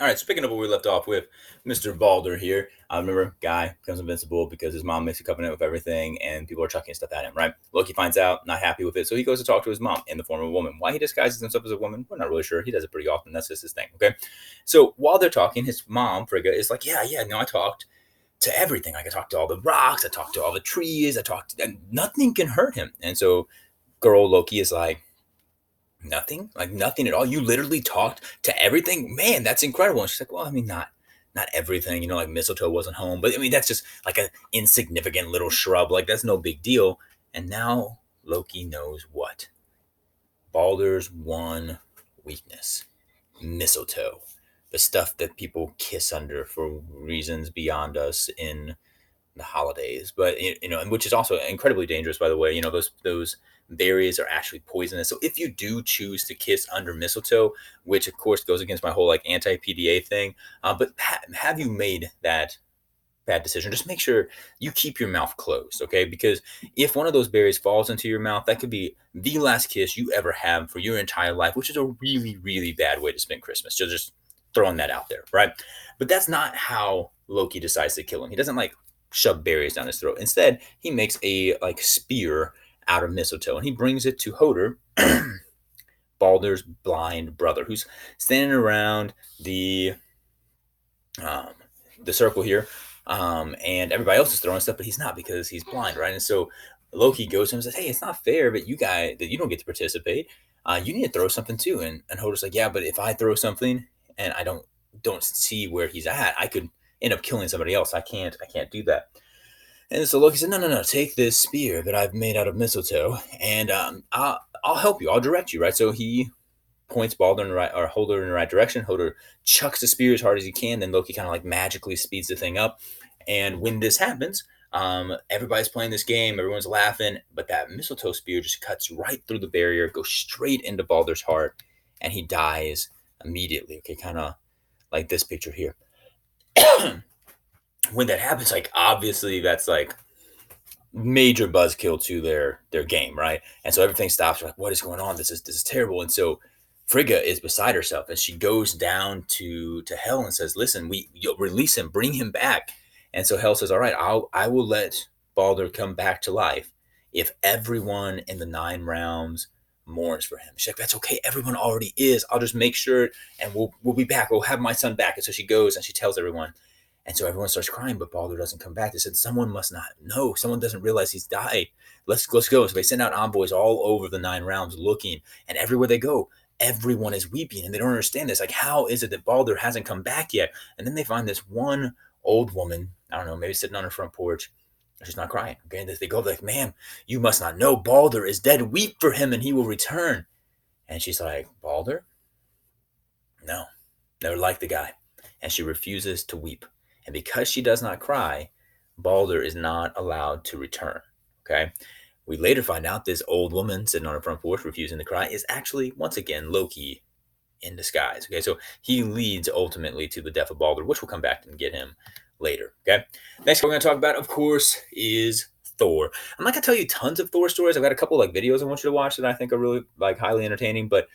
All right, so picking up where we left off with Mr. Balder here. I remember guy becomes invincible because his mom makes a covenant with everything, and people are chucking stuff at him. Right? Loki finds out, not happy with it, so he goes to talk to his mom in the form of a woman. Why he disguises himself as a woman, we're not really sure. He does it pretty often. That's just his thing. Okay. So while they're talking, his mom Frigga is like, yeah, no, I talked to everything. Like I talked to all the rocks, I talked to all the trees, and nothing can hurt him. And so girl Loki is like, nothing, like nothing at all. You literally talked to everything, man. That's incredible. And she's like, well, I mean, not everything. Like mistletoe wasn't home, but I mean, that's just like an insignificant little shrub. Like that's no big deal. And now Loki knows what Baldur's one weakness: mistletoe, the stuff that people kiss under for reasons beyond us in the holidays, but and which is also incredibly dangerous, by the way. Those berries are actually poisonous. So if you do choose to kiss under mistletoe, which of course goes against my whole like anti PDA thing, but have you made that bad decision? Just make sure you keep your mouth closed, okay? Because if one of those berries falls into your mouth, that could be the last kiss you ever have for your entire life, which is a really, really bad way to spend Christmas. So just throwing that out there, right? But that's not how Loki decides to kill him. He doesn't like shove berries down his throat. Instead, he makes a like spear out of mistletoe and he brings it to Hoder, Baldur's blind brother, who's standing around um, the circle here, and everybody else is throwing stuff, but he's not because he's blind, right? And so Loki goes to him and says, "Hey, it's not fair, but you don't get to participate. You need to throw something too." And Hoder's like, "Yeah, but if I throw something and I don't see where he's at, I could end up killing somebody else. I can't do that." And so Loki said, "No, no, no. Take this spear that I've made out of mistletoe, and I'll help you. I'll direct you." Right. So he points Balder in the right, or Holder in the right direction. Holder chucks the spear as hard as he can. Then Loki kind of like magically speeds the thing up. And when this happens, everybody's playing this game. Everyone's laughing, but that mistletoe spear just cuts right through the barrier, goes straight into Balder's heart, and he dies immediately. Okay, kind of like this picture here. When that happens, like obviously that's like major buzzkill to their game, right? And so everything stops. You're like, what is going on? This is terrible. And so Frigga is beside herself, and she goes down to Hel and says, "Listen, you'll release him, bring him back." And so Hel says, "All right, I will let Balder come back to life if everyone in the nine realms mourns for him." She's like, "That's okay. Everyone already is. I'll just make sure, and we'll be back. We'll have my son back." And so she goes and she tells everyone. And so everyone starts crying, but Balder doesn't come back. They said, someone must not know. Someone doesn't realize he's died. Let's go. So they send out envoys all over the nine realms looking, and everywhere they go, everyone is weeping, and they don't understand this. Like, how is it that Balder hasn't come back yet? And then they find this one old woman, I don't know, maybe sitting on her front porch. She's not crying. Okay, and they go like, "Ma'am, you must not know. Balder is dead. Weep for him, and he will return." And she's like, "Balder? No, never liked the guy." And she refuses to weep. And because she does not cry, Balder is not allowed to return. Okay. We later find out this old woman sitting on her front porch refusing to cry is actually, once again, Loki in disguise. Okay. So he leads ultimately to the death of Balder, which we'll come back and get him later. Okay. Next, we're going to talk about, of course, is Thor. I'm not going to tell you tons of Thor stories. I've got a couple like videos I want you to watch that I think are really like highly entertaining, but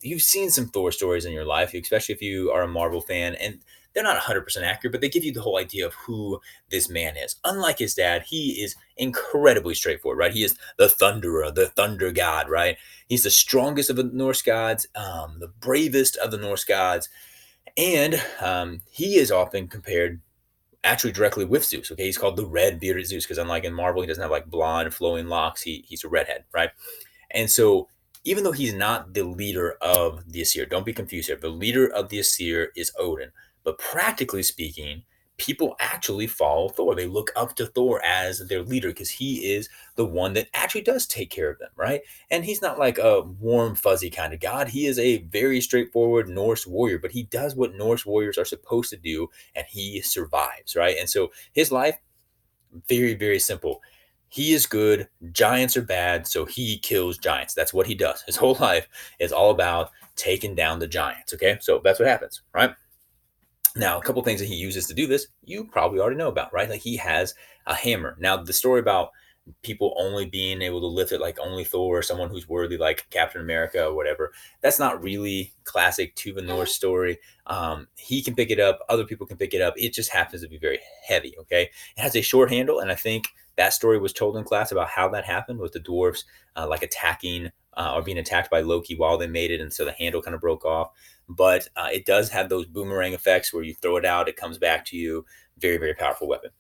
you've seen some Thor stories in your life, especially if you are a Marvel fan, and they're not 100% accurate, but they give you the whole idea of who this man is. Unlike his dad, he is incredibly straightforward, right? He is the Thunderer, the Thunder God, right? He's the strongest of the Norse gods, the bravest of the Norse gods, and he is often compared actually directly with Zeus. Okay, he's called the red bearded Zeus because unlike in Marvel, he doesn't have like blonde flowing locks. He's a redhead, right? And so even though he's not the leader of the Aesir, don't be confused here. The leader of the Aesir is Odin, but practically speaking, people actually follow Thor. They look up to Thor as their leader because he is the one that actually does take care of them, right? And he's not like a warm, fuzzy kind of god. He is a very straightforward Norse warrior, but he does what Norse warriors are supposed to do, and he survives, right? And so his life, very, very simple. He is good, giants are bad, so he kills giants. That's what he does. His whole life is all about taking down the giants, okay? So that's what happens, right? Now, a couple things that he uses to do this, you probably already know about, right? Like he has a hammer. Now, the story about people only being able to lift it like only Thor or someone who's worthy like Captain America or whatever. That's not really classic to the Norse story. He can pick it up, other people can pick it up. It just happens to be very heavy. Okay, it has a short handle, and I think that story was told in class about how that happened with the dwarves like attacking or being attacked by Loki while they made it, and so the handle kind of broke off. But it does have those boomerang effects where you throw it out, it comes back to you. Very, very powerful weapon.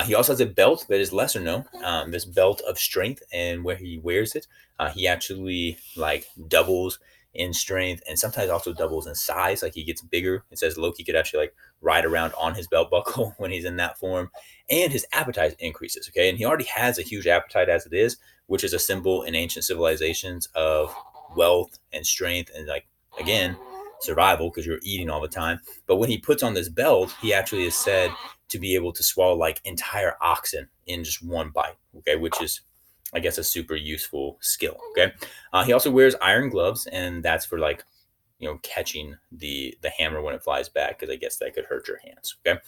He also has a belt that is lesser known. This belt of strength, and where he wears it, he actually like doubles in strength and sometimes also doubles in size. Like he gets bigger. It says Loki could actually like ride around on his belt buckle when he's in that form, and his appetite increases. Okay, and he already has a huge appetite as it is, which is a symbol in ancient civilizations of wealth and strength and like again survival because you're eating all the time. But when he puts on this belt, he actually is said to be able to swallow like entire oxen in just one bite. Okay, which is, I guess, a super useful skill. Okay, he also wears iron gloves, and that's for like catching the hammer when it flies back because I guess that could hurt your hands. Okay,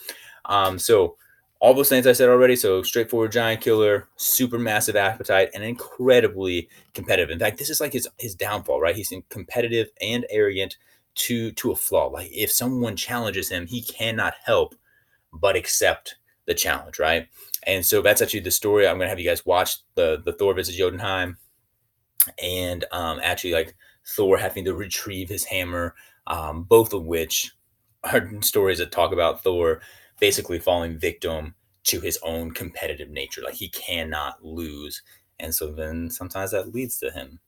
so all those things I said already. So straightforward giant killer, super massive appetite, and incredibly competitive. In fact, this is like his downfall, right? He's competitive and arrogant to a flaw. Like if someone challenges him, he cannot help but accept the challenge, right? And so that's actually the story. I'm gonna have you guys watch the Thor versus Jotunheim, and actually like Thor having to retrieve his hammer, both of which are stories that talk about Thor basically falling victim to his own competitive nature. Like he cannot lose, and so then sometimes that leads to him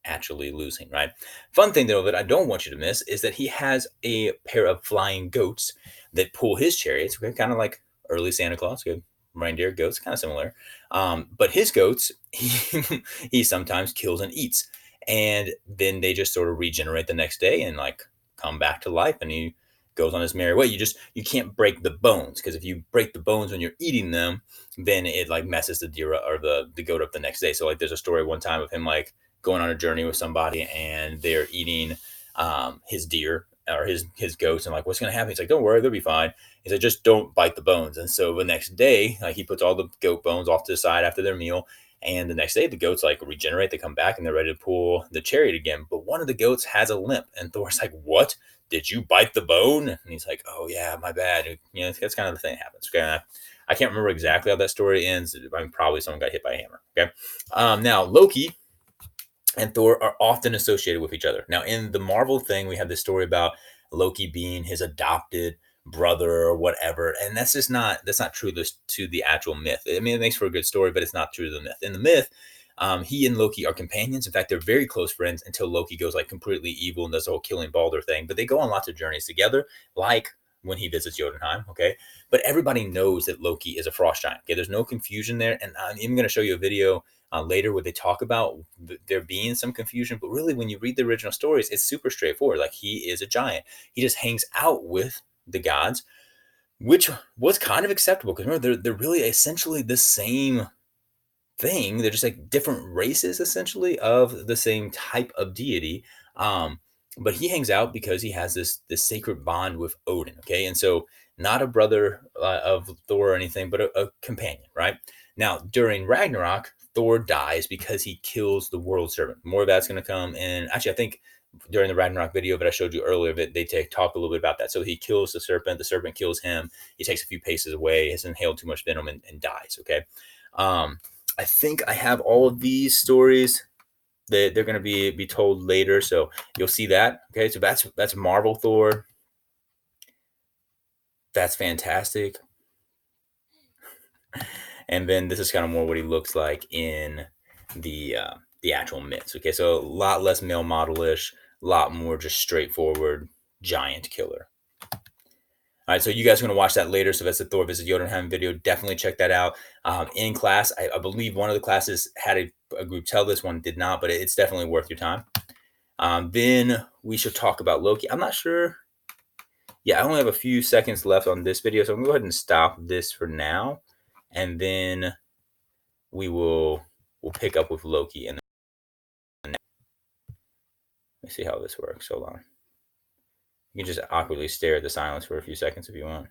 actually losing, right? Fun thing though that I don't want you to miss is that he has a pair of flying goats that pull his chariots. Okay, kind of like early Santa Claus, good reindeer goats, kind of similar. But his goats, he sometimes kills and eats, and then they just sort of regenerate the next day and like come back to life, and he goes on his merry way. You can't break the bones because if you break the bones when you're eating them, then it like messes the deer or the goat up the next day. So like there's a story one time of him like going on a journey with somebody and they're eating his deer or his goats and like what's gonna happen? He's like, don't worry, they'll be fine. He's like, just don't bite the bones. And so the next day, like he puts all the goat bones off to the side after their meal. And the next day, the goats like regenerate. They come back and they're ready to pull the chariot again. But one of the goats has a limp, and Thor's like, "What? Did you bite the bone?" And he's like, "Oh yeah, my bad." That's kind of the thing that happens. Okay, I can't remember exactly how that story ends. I mean, probably someone got hit by a hammer. Okay, now Loki and Thor are often associated with each other. Now, in the Marvel thing, we have this story about Loki being his adopted brother or whatever, and that's not true to the actual myth. I mean, it makes for a good story, but it's not true to the myth. In the myth, he and Loki are companions. In fact, they're very close friends until Loki goes like completely evil and does the whole killing Balder thing. But they go on lots of journeys together, like when he visits Jotunheim. Okay, but everybody knows that Loki is a frost giant. Okay, there's no confusion there, and I'm even going to show you a video later where they talk about there being some confusion, but really when you read the original stories, it's super straightforward. Like he is a giant. He just hangs out with the gods, which was kind of acceptable because remember they're really essentially the same thing. They're just like different races essentially of the same type of deity. Um, but he hangs out because he has this sacred bond with Odin. Okay, and so not a brother of Thor or anything, but a companion, right? Now during Ragnarok, Thor dies because he kills the world servant. More of that's going to come, and actually, I think during the Ragnarok video that I showed you earlier, that they talk a little bit about that. So he kills the serpent. The serpent kills him. He takes a few paces away, has inhaled too much venom, and dies. Okay. Um, I think I have all of these stories that they're going to be told later, so you'll see that. Okay, so that's Marvel Thor. That's fantastic. And then this is kind of more what he looks like in the actual myths. Okay, so a lot less male modelish, a lot more just straightforward giant killer. All right, so you guys are going to watch that later. So that's the Thor visit Jotunheim video. Definitely check that out. In class, I believe one of the classes had a group tell this, one did not, but it's definitely worth your time. Then we should talk about Loki. I'm not sure. Yeah, I only have a few seconds left on this video, so I'm going to go ahead and stop this for now. And then we'll pick up with Loki. And let me see how this works. Hold on. You can just awkwardly stare at the silence for a few seconds if you want.